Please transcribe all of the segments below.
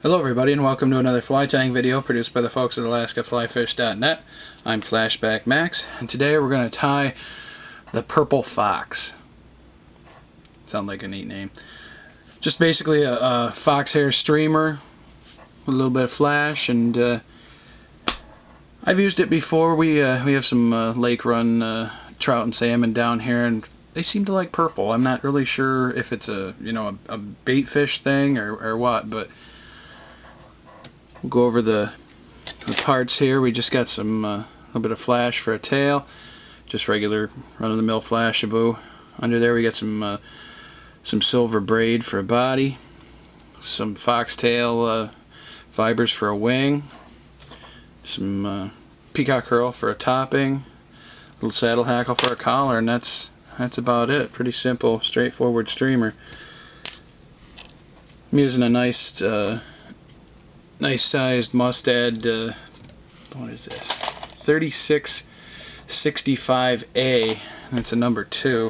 Hello everybody, and welcome to another fly tying video produced by the folks at AlaskaFlyFish.net. I'm Flashback Max, and today we're going to tie the purple fox. Sound like a neat name. Just basically a fox hair streamer with a little bit of flash, and I've used it before. We have some lake run trout and salmon down here, and they seem to like purple. I'm not really sure if it's a bait fish thing or what, but we'll go over the parts here. We just got some a little bit of flash for a tail, just regular run-of-the-mill Flashaboo. Under there we got some silver braid for a body, some foxtail fibers for a wing, some peacock herl for a topping, a little saddle hackle for a collar, and that's about it. Pretty simple, straightforward streamer. I'm using a nice sized mustad, what is this, 3665A, that's a number 2.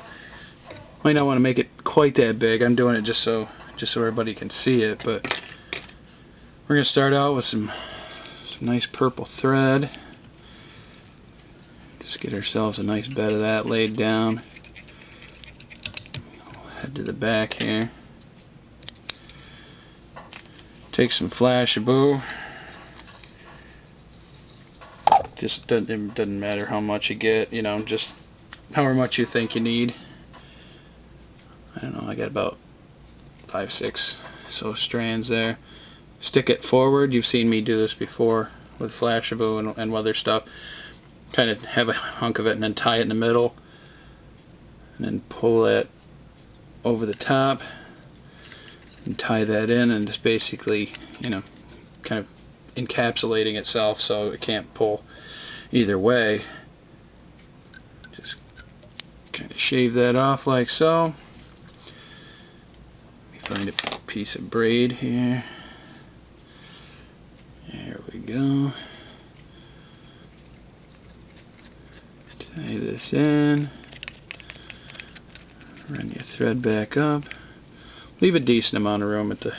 Might not want to make it quite that big. I'm doing it just so everybody can see it, but we're going to start out with some nice purple thread. Just get ourselves a nice bed of that laid down. Head to the back here. Take some Flashaboo. Just doesn't matter how much you get, just however much you think you need. I don't know, I got about 5-6 so strands there. Stick it forward. You've seen me do this before with Flashaboo and other stuff. Kind of have a hunk of it and then tie it in the middle, and then pull that over the top and tie that in, and just basically, kind of encapsulating itself so it can't pull either way. Just kind of shave that off like so. Let me find a piece of braid here. There we go. Tie this in. Run your thread back up. Leave a decent amount of room at the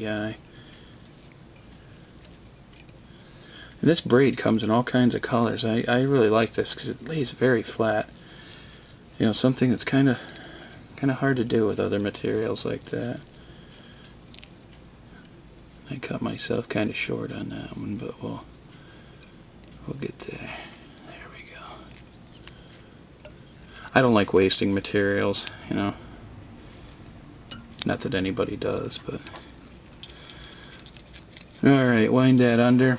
eye. And this braid comes in all kinds of colors. I really like this because it lays very flat. Something that's kind of hard to do with other materials like that. I cut myself kind of short on that one, but we'll get there. There we go. I don't like wasting materials, Not that anybody does, but alright, wind that under.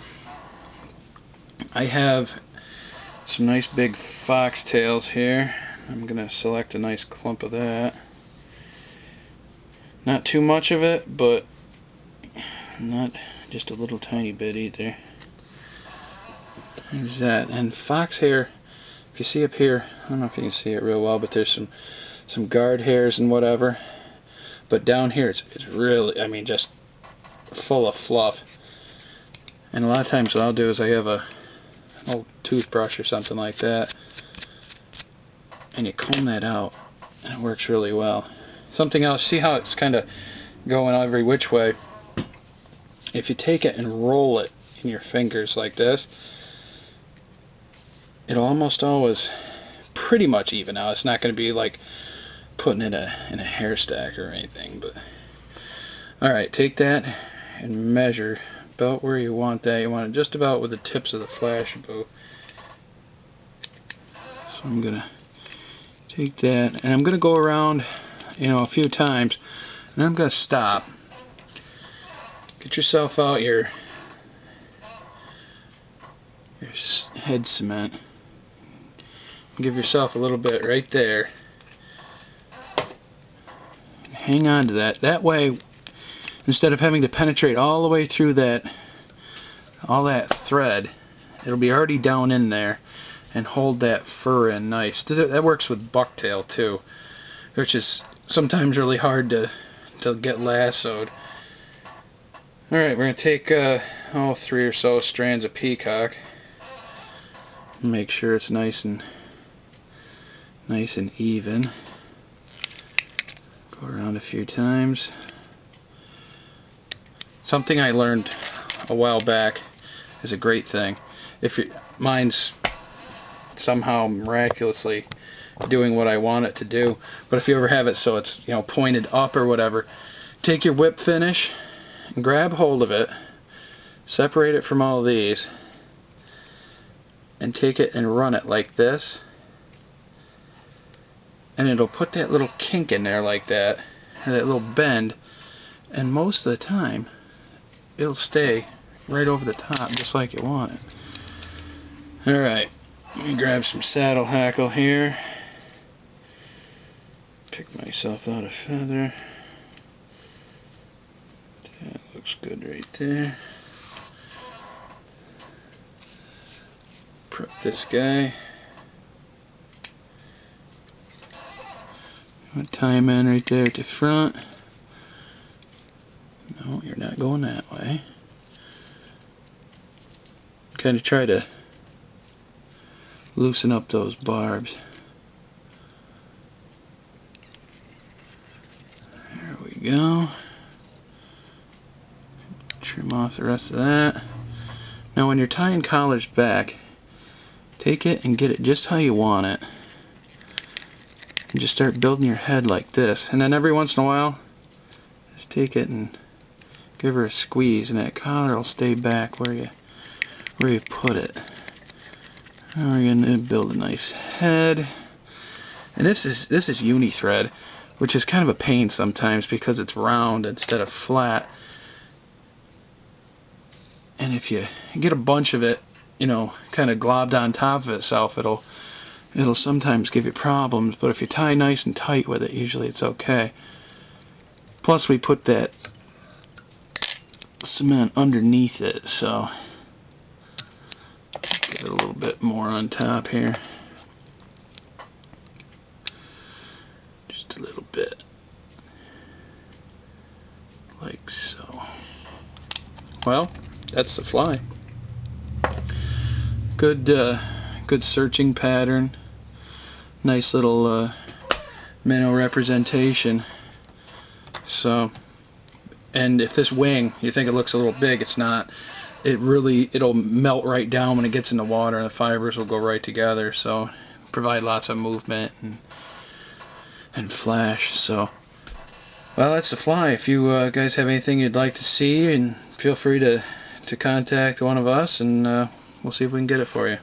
I have some nice big foxtails here. I'm gonna select a nice clump of that. Not too much of it, but not just a little tiny bit either. There's that. And fox hair, if you see up here, I don't know if you can see it real well, but there's some guard hairs and whatever. But down here it's really, just full of fluff. And a lot of times what I'll do is I have an old toothbrush or something like that, and you comb that out, and it works really well. Something else, see how it's kind of going every which way? If you take it and roll it in your fingers like this, it'll almost always pretty much even out. It's not going to be like putting it in a hair stack or anything, but alright, take that and measure about where you want that. You want it just about with the tips of the Flashaboo. So I'm gonna take that and I'm gonna go around a few times, and I'm gonna stop. Get yourself out your head cement. Give yourself a little bit right there. Hang on to that. That way, instead of having to penetrate all the way through all that thread, it'll be already down in there and hold that fur in nice. That works with bucktail too, which is sometimes really hard to get lassoed. Alright, we're going to take 3 or so strands of peacock. Make sure it's nice and even. Go around a few times. something I learned a while back is a great thing. If mine's somehow miraculously doing what I want it to do, but if you ever have it so it's, you know, pointed up or whatever, take your whip finish and grab hold of it, separate it from all these, and take it and run it like this, and it'll put that little kink in there like that, and that little bend, and most of the time it'll stay right over the top just like you want it. Alright, let me grab some saddle hackle here, pick myself out a feather. That looks good right there. Prep this guy. Tie him in right there at the front. No, you're not going that way. Kind of try to loosen up those barbs. There we go. Trim off the rest of that. Now when you're tying collars back, take it and get it just how you want it. And just start building your head like this. And then every once in a while, just take it and give her a squeeze, and that collar will stay back where you put it. Now we're going to build a nice head. And this is uni thread, which is kind of a pain sometimes because it's round instead of flat. And if you get a bunch of it, you know, kind of globbed on top of itself, it'll sometimes give you problems. But if you tie nice and tight with it, usually it's okay. Plus we put that cement underneath it, so get a little bit more on top here. Just a little bit. Like so. Well, that's the fly. Good searching pattern. Nice little minnow representation. So, and if this wing, you think it looks a little big, it's not. It'll melt right down when it gets in the water, and the fibers will go right together. So, provide lots of movement and flash. So, well, that's the fly. If you guys have anything you'd like to see, and feel free to contact one of us, and we'll see if we can get it for you.